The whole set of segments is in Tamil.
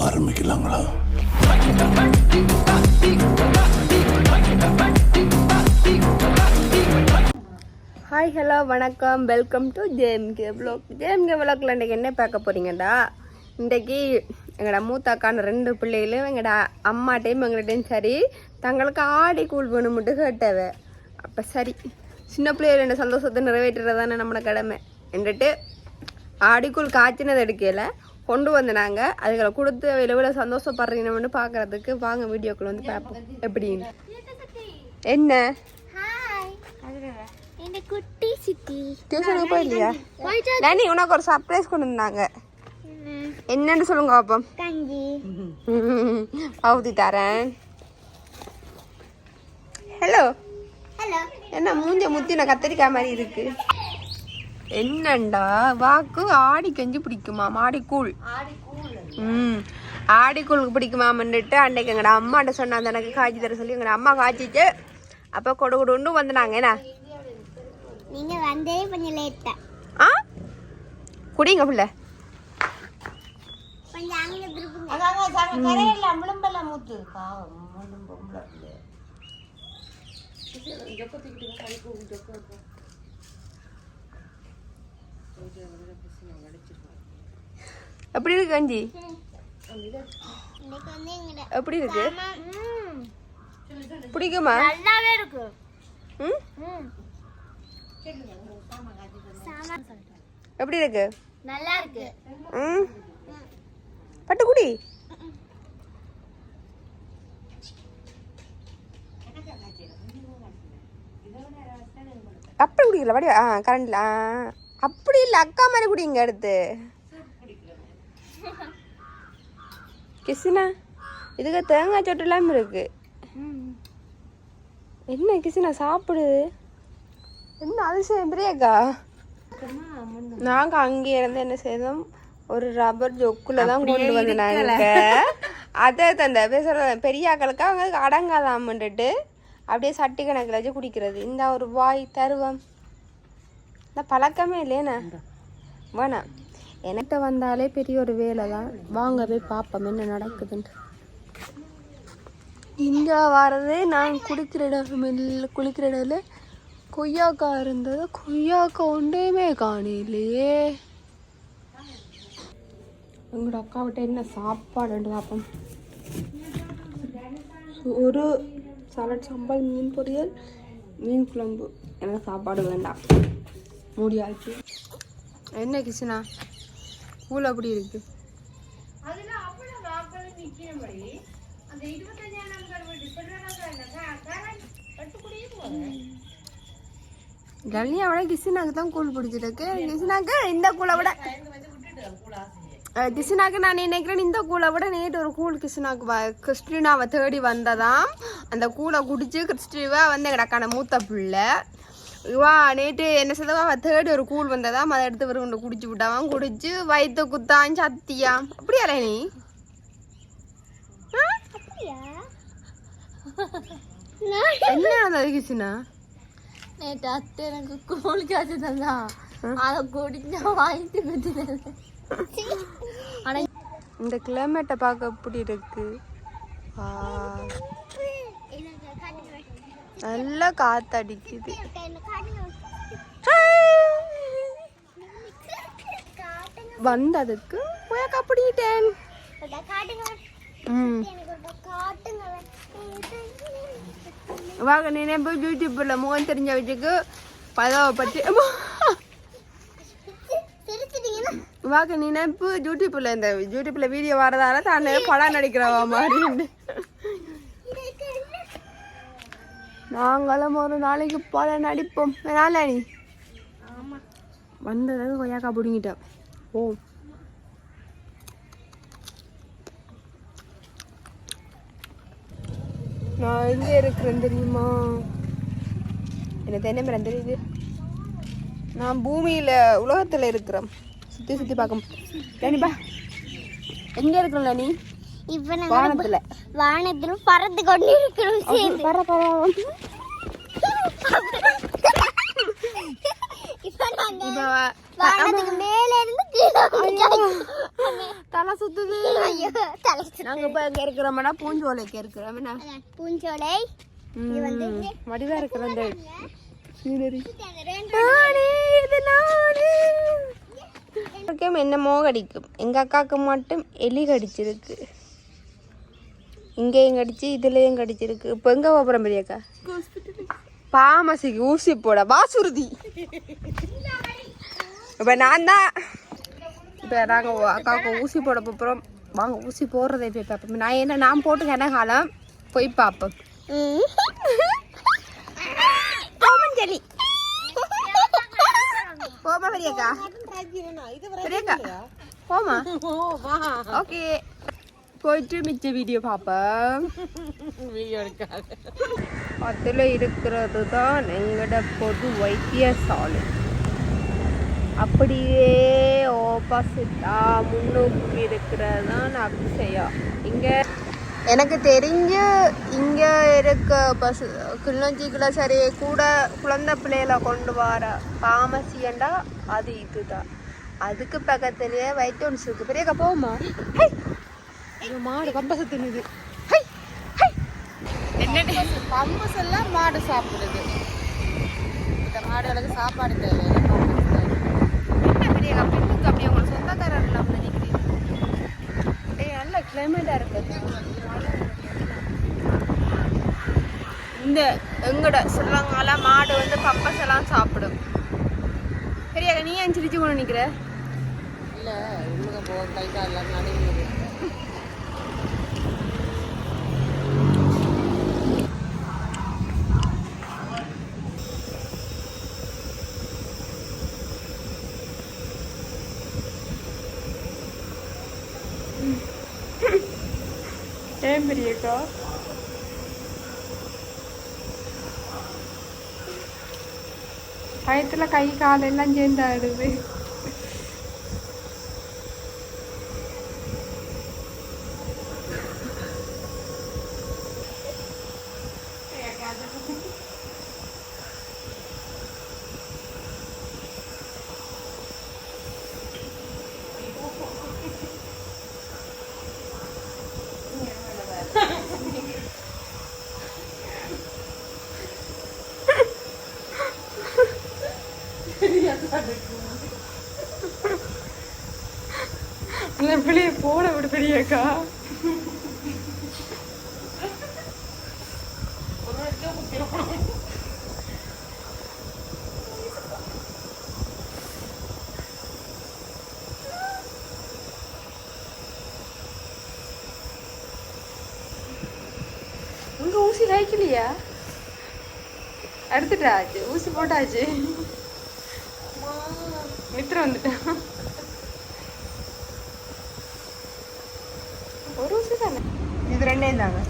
ஆரம்பிக்கலாங்களா? ஹாய் ஹலோ வணக்கம், welcome to JMK vlog. JMK விலாக்ல இன்றைக்கி என்ன பார்க்க போகிறீங்கடா? இன்றைக்கி எங்களோட மூத்தாக்கான 2 பிள்ளைகளும் எங்களோட அம்மாட்டையும் எங்கள்கிட்டையும் சரி தங்களுக்கு ஆடி கூழ் வேணும்ட்டு கேட்டவ. அப்போ சரி, சின்ன பிள்ளைகள் என்ன சந்தோஷத்தை நிறைவேற்றுறதானே நம்மளோட கடமை என்றுட்டு ஆடிக்கூழ் காய்ச்சினது எடுக்கல கொண்டு வந்து நாங்கள் அதுகளை கொடுத்து எவ்வளோ சந்தோஷப்படுறீங்கன்னு பார்க்குறதுக்கு வாங்க வீடியோக்குள்ள வந்து பார்ப்போம் எப்படின்னு. என்ன குட்டி சித்தி டியூஷனுக்கு போயிலையா? நானி உனக்கு ஒரு சர்ப்ரைஸ் கொண்டு வந்தாங்க. என்னன்னு சொல்லுங்க பாப்போம். கஞ்சி ஊற்றி தரேன். Hello hello. என்ன மூஞ்ச முத்தின கத்திரிக்காய் மாதிரி இருக்கு? என்னண்டா வாக்கு ஆடி கஞ்சி பிடிக்குமா? ஆடிக்கூழ். ஆடிக்கூழுக்கு பிடிக்குமாமன்னுட்டு அன்னைக்கு எங்கட அம்மாட்ட சொன்னாங்க எனக்கு காய்ச்சி தர சொல்லி. எங்கட அம்மா காய்ச்சிட்டு அப்போ கொடு கொடுன்னு வந்துனாங்க. என்ன நீங்க வந்தே கொஞ்சம் லேட்டா. ஆ குடிங்க புள்ள. கொஞ்சம் அங்க திருப்புங்க. அங்க கரையில முளம்பல மூத்து பாவம் முளம்பல எப்படி இருக்கு கஞ்சி? இன்னைக்கு வந்து எங்கட எப்படி இருக்கு? பிடிக்குமா? நல்லாவே இருக்கு. எப்படி இருக்கு? நல்லா இருக்கு. பட்டு குடி. அப்படி குடிக்கல வடி. கரண்ட்ல அப்படி இல்லை, அக்கா மாதிரி குடிங்க அடுத்து. கிருஷ்ணா இதுக்கு தேங்காய் சொட்டு இல்லாமல் இருக்கு. என்ன கிருஷ்ணா சாப்பிடுது? என்ன அதிசயம் பிரியாக்கா? நாங்கள் அங்கே இருந்து என்ன செய்தோம், ஒரு ரப்பர் ஜொக்குல தான் கொண்டு வந்தாங்க. அதை தந்த பேசுகிற பெரியாக்களுக்கு அவங்க அடங்காதாமன்ட்டு அப்படியே சட்டி கணக்கில் வச்சு குடிக்கிறது. இந்த ஒரு வாய் தருவம் இந்த பழக்கமே இல்லையேண்ணா வேணாம். எனக்கு வந்தாலே பெரிய ஒரு வேலை தான். வாங்க போய் பார்ப்போம் என்ன நடக்குதுன்ட்டு. இங்கே வர்றது நான் குடிக்கிற இடம் இல்லை, குளிக்கிற இடத்துல கொய்யாக்கா இருந்தது. கொய்யாக்கா ஒன்றையுமே காணலையே. எங்களோட அக்காவிட்ட என்ன சாப்பாடுன்னு பார்ப்போம். ஒரு சாலட், சாம்பார், மீன் பொரியல், மீன் குழம்பு. எனக்கு சாப்பாடு வேண்டாம், மூடியாச்சு. என்ன கிருஷ்ணா கூழ் அப்படி இருக்கு? கல்யாண விட கிருஷ்ணாக்கு தான் கூழ் பிடிச்சிருக்கு. கிருஷ்ணாக்கு இந்த கூழை விட கிருஷ்ணாக்கு நான் நினைக்கிறேன் இந்த கூழை விட நேற்று ஒரு கூழ் கிருஷ்ணாக்கு கிறிஸ்டினாவை தேடி வந்ததாம். அந்த கூழை குடிச்சு கிறிஸ்டிவா வந்து எங்கடக்கான மூத்த பிள்ளை இவா நேற்று என்ன செய்தவா அவள் தேடி ஒரு கூழ் வந்ததாம். அதை எடுத்து ஒரு கொண்டு குடிச்சு விட்டாவான். குடிச்சு வயிற்று குத்தான் சத்தியாம். அப்படியா நீ? என்ன அந்த கிருஷ்ணா நேற்று அத்தை எனக்கு கூழ் காய்ச்சி தந்தா, அதை குடிச்சா வாங்கிட்டு குத்துது. ஆனால் இந்த கிளைமேட்டை பார்க்க எப்படி இருக்கு? நல்லா காத்தடிக்குது. வந்ததுக்கு அப்படிட்டேன். வாங்க நினைப்பு யூடியூப்ல முகம் தெரிஞ்ச வச்சுக்கு பதவை பற்றி வாங்க நினைப்பு யூடியூப்ல இந்த யூடியூப்ல வீடியோ வரதால தானே படம் நடிக்கிறவா மாதிரி. நாங்களும் ஒரு நாளைக்கு போல நடிப்போம். நாளா நீ வந்தது கொய்யாக்கா பிடிங்கிட்டோம். ஓ நான் எங்கே இருக்கிறேன் தெரியுமா? எனக்கு என்ன மரம் தெரியுது? நான் பூமியில் உலகத்தில் இருக்கிறேன். சுற்றி சுற்றி பார்க்க லனிபா எங்கே இருக்கிறோம்ல நீ? வானத்துல வானத்துல பறந்து கொண்டு இருக்கிறோம். வானத்துக்கு மேல இருந்து கீழே தலை சுத்துது. ஐயோ தலை நாங்க இப்ப எங்க இருக்கிறோம்னா பூஞ்சோலைக்கு இருக்கிறோம். என்ன பூஞ்சோலை இது வந்து வடிவா இருக்கிற அந்த சீனரி என்னமோ கடிக்கும். எங்க அக்காவுக்கு மட்டும் எலி கடிச்சிருக்கு, இங்கேயும் கடிச்சு இதுலயும் கடிச்சிருக்கு. இப்போ எங்க போறோம் பெரியக்கா? பாமசிக்கு ஊசி போட வாசுருதி. இப்போ நான் தான் இப்போ நாங்கள் அக்காவுக்கு ஊசி போட போகிறோம். வாங்க ஊசி போடுறதே போய் பார்ப்போம். நான் போட்டு கனகாலம் போய் பார்ப்போம். சரி போமா பெரியக்கா, பெரியக்கா போமா. ஓகே போயிட்டு மிச்ச வீடியோ பார்ப்போம். அதில் இருக்கிறது தான் எங்களோட பொது வைத்தியசாலை. அப்படியே ஆப்போசிட்டா முன்னோக்கி இருக்கிறது தான் அக்ஷயா. இங்கே எனக்கு தெரிஞ்சு இங்கே இருக்க பஸ் கிளிநொச்சிக்குள்ள சரி கூட குழந்தை பிள்ளைகளை கொண்டு வர பாமசியண்டா அது இதுதான். அதுக்கு பக்கத்துலேயே வைட்டோன்ஸ் இருக்கு. பெரியக்கா போமா. மாடு கம்பச தின்னுது. பம்பஸ் எல்லாம் மாடு சாப்பிடுது. இந்த மாடுகளுக்கு சாப்பாடு தேவை. பெரியக்கா பின்னுக்கு அப்படியே உங்களுக்கு சொந்தக்காரர் இல்லாமல் நினைக்கிறீங்க. நல்ல கிளைமேட்டாக இருக்குது. இந்த எங்கட சொல்லுவாங்கல்ல மாடு வந்து பம்பஸ் எல்லாம் சாப்பிடும். பெரியக்கா நீ ஏன் சிரிச்சு கொண்டு நிற்கிற? இல்லை உள்ளுக போக கை கால் நடுங்குது. ஏன் பெரியக்கா? பயத்துல கை காலெல்லாம் சேர்ந்து ஆடுது. பிள்ளைய போட விடு பெரியக்கா. உங்க ஊசி காய்க்கலையா? எடுத்துட்டாச்சு, ஊசி போட்டாச்சு. மித்திர வந்துட்டான். ஒரு ஊசி தானே இது, ரெண்டே தாங்க.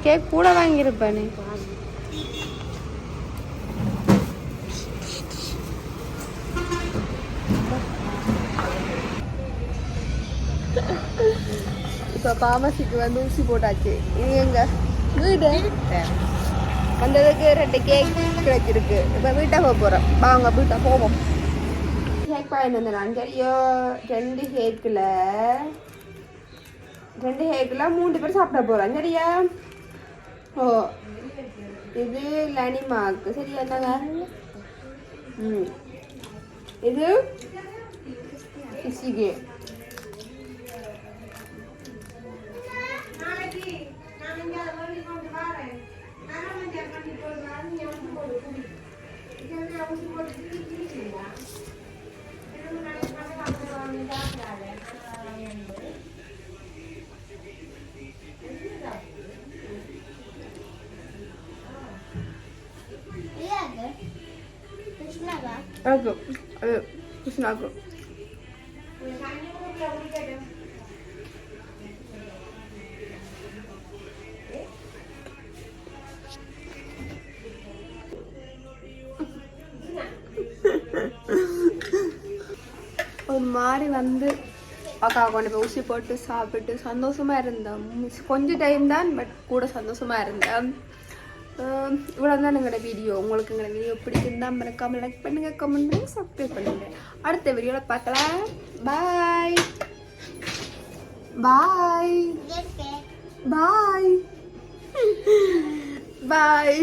கேக் கூட வாங்கியிருப்பானே. இப்போ பாமசிக்கு வந்து ஊசி போட்டாச்சு. இது எங்க வீடு வந்ததுக்கு 2 கேக் கிடைச்சிருக்கு. இப்போ வீட்டை போக போகிறோம். வாங்க வீட்டை போவோம். கேக் வாங்கிட்டு வந்தேன் நான். சரியோ 2 கேக்கில் 3 பேர் சாப்பிட போகிறோம். சரியா? ஓ இது லனிமாக்கு. சரியா என்னங்க? இது இசிகே. Aku, ayo, pesan aku. ஒரு மாதிரி வந்து அக்கா கொண்டு போய் ஊசி போட்டு சாப்பிட்டு சந்தோஷமா இருந்தேன். கொஞ்சம் டைம் தான், பட் கூட சந்தோஷமா இருந்தேன். இவ்வளோ தான் எங்களோட வீடியோ. உங்களுக்கு எங்களோட வீடியோ பிடிச்சிருந்தா மறக்காம லைக் பண்ணுங்க, கமெண்ட் பண்ணுங்க, சப்ஸ்கிரைப் பண்ணுங்க. அடுத்த வீடியோவில் பார்க்கலாம். பாய் பாய் பாய் பாய்.